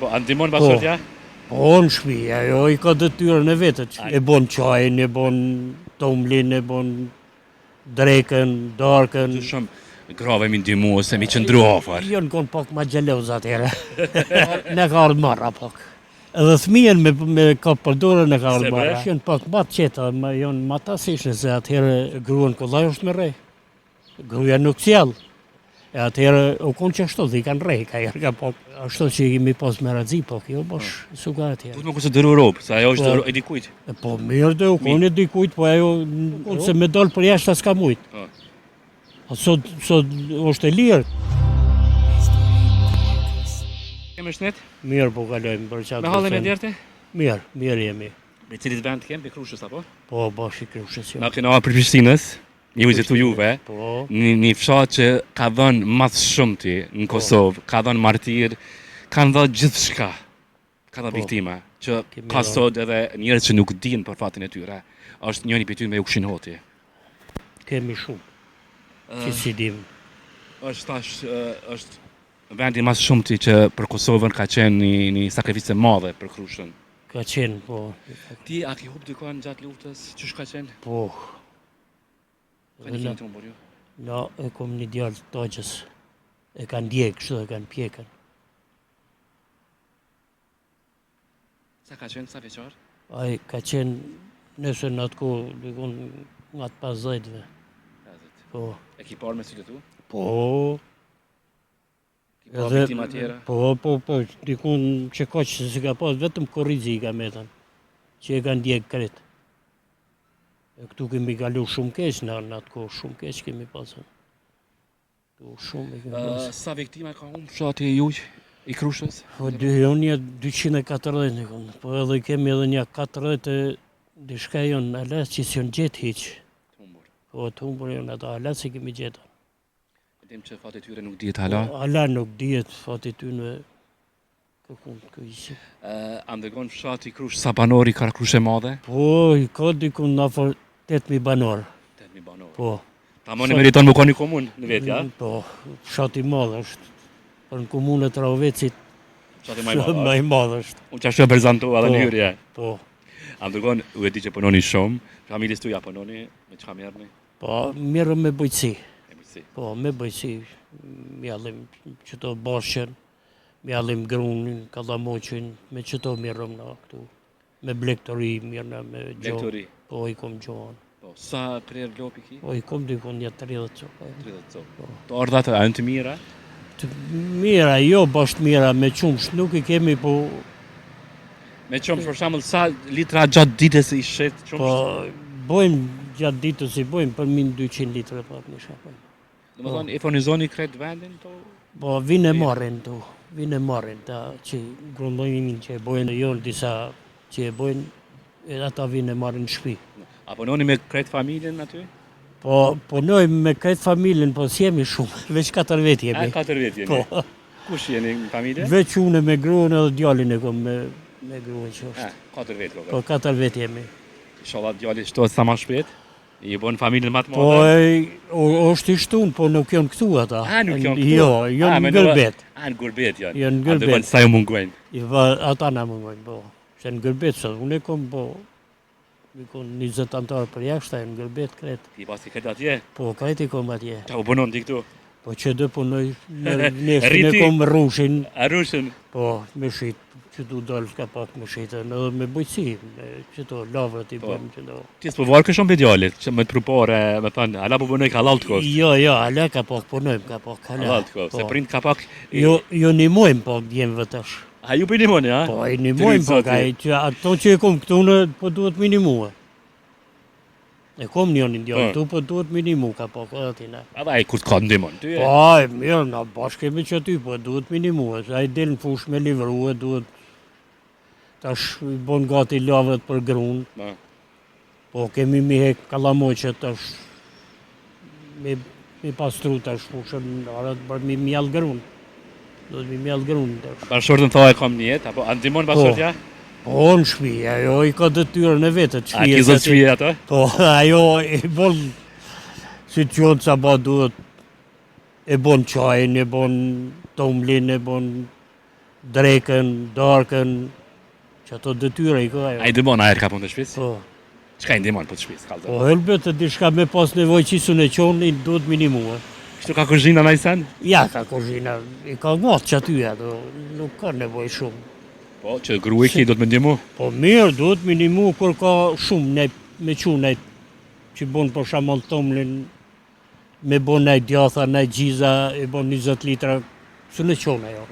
Po, a ndihmon bashkëtia? Po, në shtëpi, ajo I ka detyrën e vetë. E bon çajin, e bon tomlin, e bon drekën, darkën. Shumë grave mi ndihmu ose mi qëndru afër. Jo në konë pak ma gjeloz atëherë. Ne ka ardhë marra pak. Edhe thmien me ka përdorën e ka ardhë marra. Janë pak ma të qeta, janë ma tasishë se atëherë gruan kollaj është me rej. Gruja nuk sjell. E atëherë u konë që ashtu dhe I kanë rej, ka jerë ka pak. Ashtu që I kemi pas me razi pak, jo bash, suka atëherë. Duhet më konsideru robë, se ajo është e dikujt. Po mirë dhe u konë e dikujt, po ajo konë se me dalë për jashtë as ka mujtë. Sot është e lirë. Kemë shnet? Mirë po kalojmë për qatë. Me hallin e djerte? Mirë jemi. Me cilit vend kemë, për Krushës apo? Po, bash I Krushës jo. Na kena për Prishtinës, një vizitu juve, Po. një fshat që ka dhënë mas shumëti në Kosovë, ka dhënë martir, kanë dhënë gjithë shka, ka dhënë viktima, që ka sot edhe njerëz që nuk dinë për fatin e tyre, është njëni për ty me u kshin hoti. Kemi shumë. Që si dim. është vendi mas shumëti që për Kosovën ka qenë një sakrificë madhe për Krushën. Ka qenë, po. Ti a ki hup dikon gjatë luftës, ç'është ka qenë? Po. Ka një të më ju? Na, e kom një djallë të togjës. E kanë djekë, kështu e kanë pjekën. Sa ka qenë, sa veçar? Ai ka qenë, nëse në atë ko, dikon nga të 50-ve. Po. E ki parë me sy të tu? Po. Ki parë viktima tjera? Po, dikun që ka që se ka pas, vetëm korrizi I ka metën, që e kanë djekë kretë. E këtu kemi kalu shumë keq, në atë kohë shumë keq kemi pasën. Këtu shumë e kemi pasën. Sa viktima ka humbë fshati I juj, I Krushës? Po, një 240 në kënë, po edhe kemi edhe një 40 dishka jonë alas që si jonë gjetë hiqë. Po, të humbur jonë ata alas që kemi gjetë. Dim që fati tyre nuk dihet hala? Hala nuk dihet fati tyre kë ishë. A ndërgon fshati Krush sa banori ka Krushë e madhe? Po, I ka dikun në afër 8.000 banor. 8.000 banor. Po. Ta moni meriton më ka një komunë në vetë, ja? Po, fshati madhe është. Për në komunë e Travecit, fshati më I madhe është. Unë që ashtu e prezentu edhe në hyrje. Po. A ndërgon, u e di që punoni shumë, familjes tuja punoni, me çka merrni? Po, mirë me bujqësi. Me bujqësi. Po, me bujqësi. Mjallim qëto bashkën, mjallim grunin, kallamoqin, me qëto mirëm na këtu. Me blektori, mirëna me gjohë. Blektori? Po, I kom gjohën. Po, sa prerë lopi ki? Po, I kom dikon një 30 copë. 30 copë. Të ardhat a në të mira? Të mira, jo bashkë mira, me qumsh, nuk I kemi, po... Me qumsh, për shembull, sa litra gjatë ditës I shet qumsh? Po, bojmë gjatë ditës I bojmë për min 200 litre pak në shapën. Dhe më thonë, I furnizoni kretë vendin to? Po, vinë e marrin tu, vinë e marrin, ta që grundojnë që e bojnë, jo disa që e bojnë, e ata vinë e marrin në shpi. A punoni me kretë familjen aty? Po, punojmë me kretë familjen, po s'jemi shumë, veç 4 vetë jemi. 4 vetë jemi? Po. Kush jeni në familje? Veç une me gruën edhe djallin e kom me gruën që është. 4 vetë, Po, 4 vetë jemi. Inshallah djalli shtohet sa më shpejt. I bën familjen më të madhe. Po, është I shtun, po nuk janë këtu ata. A, nuk janë këtu? Jo, janë në gërbet. A, në gërbet janë. Janë në gërbet. A, sa ju mungojnë? Ata na mungojnë, po. Se në gërbet sot, unë e kom, po, I kom 20 antarë për jashtë, në gërbet kretë. Ti pas I kretë atje? Po, kretë I kom atje. Qa u bënon ti këtu? Po, që dë punoj, nesën e kom rushin. A rushin? Po, me shit. Që du dalë ka pak me shitën, edhe me bujqësi, që to lavrat I bëjmë që do. Ti s'po varë këshon për djallit, që me të prupore, me thënë, ala po punoj ka halal të kost? Jo, ala ka pak punojmë, ka pak halal. Halal të kost, se prind ka pak... Jo një mojmë pak djemëve tash. A ju për një mojnë, ja? Po, një mojmë pak, ato që e kom këtu në, po duhet minimua. E kom një djallë tu, po duhet minimu ka pak, atina. A da e kur t'ka ndimon, ty e? Po, mirë, na bashkë kemi që ty, po duhet minimua, se a I del në fush me livru, duhet tash bon gati lavët për grun. Po kemi mi hek kallamoqet tash me pastru tash fushën arat për mi mjall grun. Do të mi mjall grun tash. Bashkëshortën tha e kam një jetë, apo a ndimon bashkëshortja? Po në shpi, ajo I ka detyrën e vetë të shpi. A ki zot shpi ato? Po, ajo I bon si të qonë sa ba duhet, e bon qajin, e bon tomlin, e bon drekën, darkën, që ato detyra i ka ajo. A i dëmon ajer ka punë të shtëpisë? Po. Çka i ndihmon për të shtëpisë? Kallë. Po helbet të diçka me pas nevojë qisun e qonë, i duhet minimua. Kështu ka kuzhina në sen? Ja, ka kuzhina, i ka ngatë që aty ato, nuk ka nevojë shumë. Po, që grueki do të më ndihmu? Po mirë, duhet minimu kur ka shumë, me qunaj, që bon për shamall tomlin, me bon nej djatha, nej gjiza, e bon 20 litra, së në qone jo.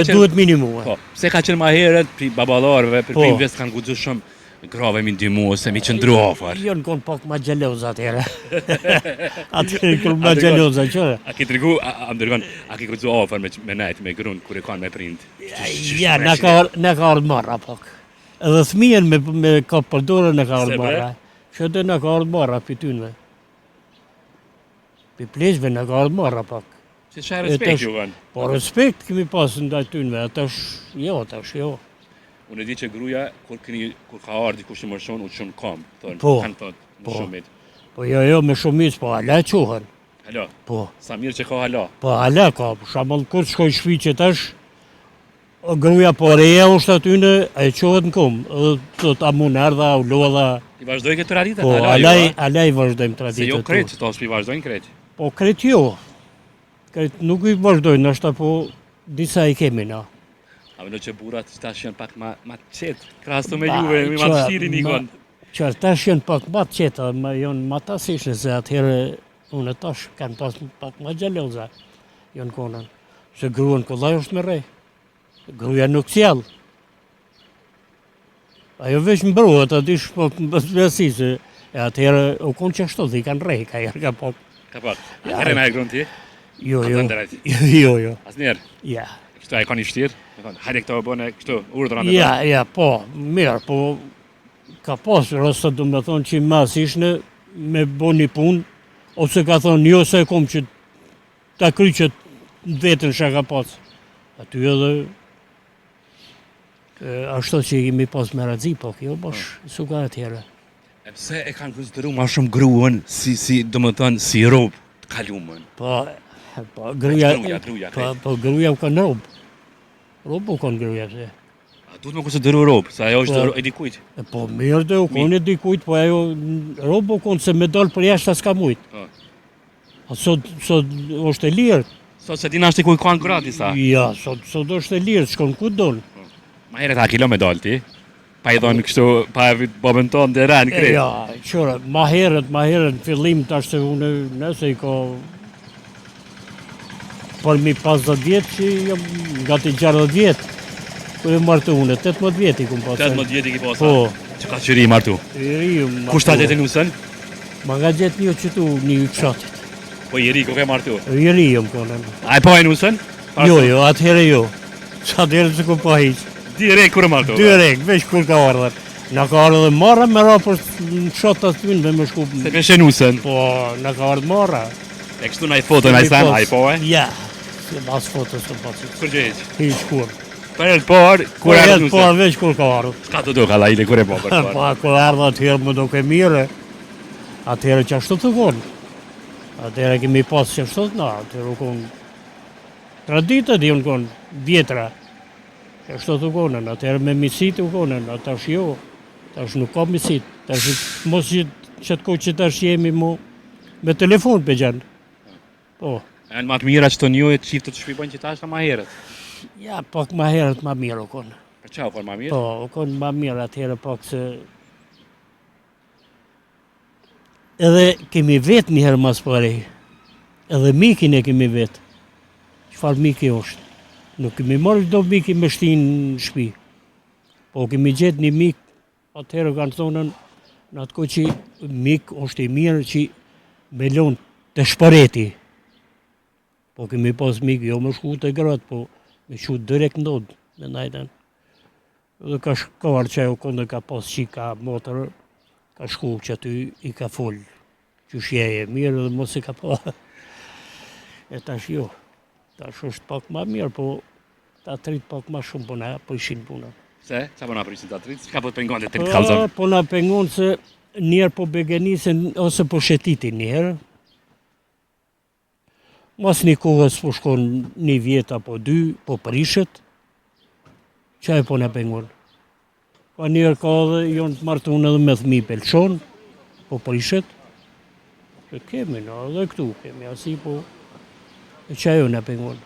Duhet minimu. Po, pse ka qenë ma herët për baballarëve, për Po. primëve s'kanë guxu shumë grave mi ndihmu ose mi qëndru afër. Jo në konë pak ma gjeloza atyre. Atyre kërë ma gjeloza, qëre. A ki tregu, a më dërgon, a ki guxu afër me nejt, me grun, kur e kanë me prind? Ja, në ka ardhë marra pak. Edhe thmijen me ka përdore në ka ardhë marra. Që dhe në ka ardhë marra për tynve. Për pleshve në ka ardhë marra pak. Si shaj respekt ju kanë? Po respekt kemi pasë ndaj tynve, atash jo. Unë e di që gruaja, kur ka ardhë dikush i mërshon, u qënë kam, thonë, Po. kanë thonë në shumit. Po jo me shumic, po ala qohen. Halo, Po. sa mirë që ka hala. Po ala ka, për shamëll kur shkoj shpi që tash, gruaja po reja është atyne, e qohet në kom, edhe të ta mun erdha, u lodha. I vazhdoj këtë traditë? Po ala i vazhdojmë Se traditët. jo kretë, që ta s'pi vazhdojnë kretë. Po kret jo. Kret nuk i vazhdojnë, nështë po disa i kemi na. A më në që burat që tash janë pak ma qetë, krasu me juve, mi ma të shiri një konë. Qërë tash janë pak ma të qeta, janë ma tasishë, se atëherë unë tash kanë pas pak ma gjeloza, janë konën. Se gruan këllaj është me rej. Gruja nuk sjallë. Ajo veç më bëruat, adish pak më bësi, se atëherë u konë që ashtu dhe i kanë rej, ka jarë ka pak. Ka pak, atëherë na e grunë ti? Jo. Jo. Asnjëherë? Ja. Kështu a e ka një shtirë? Hajde këto bëne kështu, urdhra me Ja, po, mirë, po ka pas rësta do me thonë që mas ishne me bo një punë, ose ka thonë jo se kom që ta kryqet vetën shë ka pas. Aty edhe ashtu që i kemi pas me razi, po kjo bosh, su ka atjere. E pse e kanë konsideru ma shumë gruën si do më thonë, si robë të kalumën? Po gruja po, gruja u kanë robë. Robë u kanë gruja se. A duhet me konsideru robë, se ajo është e dikujt? Po mirë dhe u konë e dikujt, po ajo robë u konë se me dalë për jashtë s'ka mujtë. A sot është e lirë. Sot se dina është i kuj kanë grati sa? Ja, sot është e lirë, shkon ku donë. Ma heret a kilo me dalë ti? Pa i dhonë kështu, pa e vitë babën tonë dhe rënë kretë? Ja, qëra, ma herët, në fillim tash se unë nëse i ka për mi 50 vjetë që jam gati 60 vjetë, kër e martu unë, 18 vjetë i kumë pasë. 18 vjetë i ki pasë? Po. Që ka qëri i martu? I ri ju martu. Kushta gjetë nusën? Ma nga gjetë një qëtu një kshatit. Po i ri, ku ke martu? I ri ju më konën. A e pa e nusën? Jo, atëhere jo. Sa dherë që ku pa hiqë. Direkt kur e martu? Direkt, veç kur ka ardhër. Në ka ardhë dhe marra me rapër në shatë të tynë dhe me shku. Se me shenusën? Po, në ka ardhë marra. E kështu na i foto na i sen, a i po e? Ja, se mas foto së pasit. Kur që heq? Hiq kur. Për e të por, kur e ardhë nusën? Por veç kur ka ardhë. Ska të do kalla ile kur e po për por? Pa, kur ardhë atëherë më do ke mire. Atëherë që ashtu të konë. Atëherë kemi pasë që ashtu të na. Atëherë u konë traditët i unë konë vjetra. Që ashtu të konën. Atëherë me misit u konën. Atash jo. Tash nuk ka misit. Tash mos që të kohë që tash jemi me telefon për gjanë. Po. E në matë mira që të një e të qiftë të shpipojnë që tash ka ma herët? Ja, pak ma herët ma mirë u konë. Për qa u konë ma mirë? Po, u konë ma mirë atëherë pak se... Edhe kemi vetë njëherë mas pare. Edhe mikin e kemi vetë. Qëfar miki është? Nuk kemi marrë do miki me shtinë në shpi. Po kemi gjetë një mik, atëherë kanë thonën, në atë kohë që mik është i mirë që me lonë të shpareti. Po kemi pas mik, jo me shku të gratë, po me shku direkt ndodë, me najten. Dhe ka shkarë që ajo këndë ka pas qika motërë, ka shku që aty i ka folë, që shjeje mirë dhe mos i ka pa. E tash jo, tash është pak ma mirë, po ta trit pak ma shumë puna, po ishin puna. Se? Qa po na prisin ta trit? Qka po të pengon të trit kalzon? Po na pengon se njerë po begenisen ose po shetitin njerë. Mas një kohës po shkon një vjet apo dy, po prishet, Qaj po në pengon. Pa njerë ka dhe jonë të martun edhe me thmi pelqon, po prishet. Që kemi në, edhe këtu kemi, asi po, e qaj jo në pengon.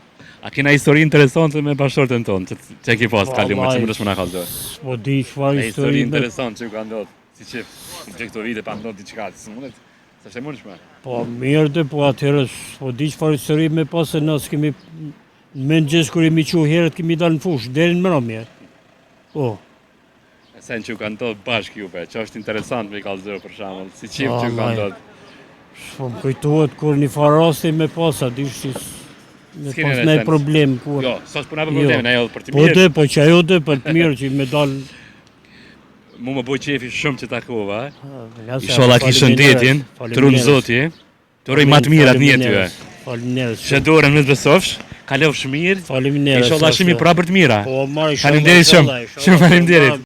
A kena histori interesante me bashkëshortën tonë, që ki pas kalimër, që më dëshmë në kalëzor? Po di çfarë Histori histori me... interesante që ju ka ndodhë, si që në këto vite pa ndodhë diqka, së mundet, së shte mundshme. Po mirë dhe, po atëherë, po di çfarë histori me pas se nësë kemi... Me në gjesë kër jemi që herët kemi dalë në fushë, deri në mërëmje. Po. E sen që ju ka ndodhë bashkë juve, që është interesant me i kalëzor për shamëll, si qip që ju ka ndodhë. Po më kujtohet kur një farë rasti me pas, a di shtis... Me S'keni pas në nëjë sens. problem kur... Jo, sot puna për problemin, ajo për të Po mirë. dhe, po që ajo dhe për të mirë që me dalë... Mu më boj qefi shumë që takova, Nga se, Inshallah ki shëndetin, të runë zoti, të uroj ma të mirat një tyve. Faleminderit. Që dorën me të besofsh, kalofsh mirë, Faleminderit. inshallah shimi pra për të mira. Po, marrë Faleminderit shumë, shumë faleminderit.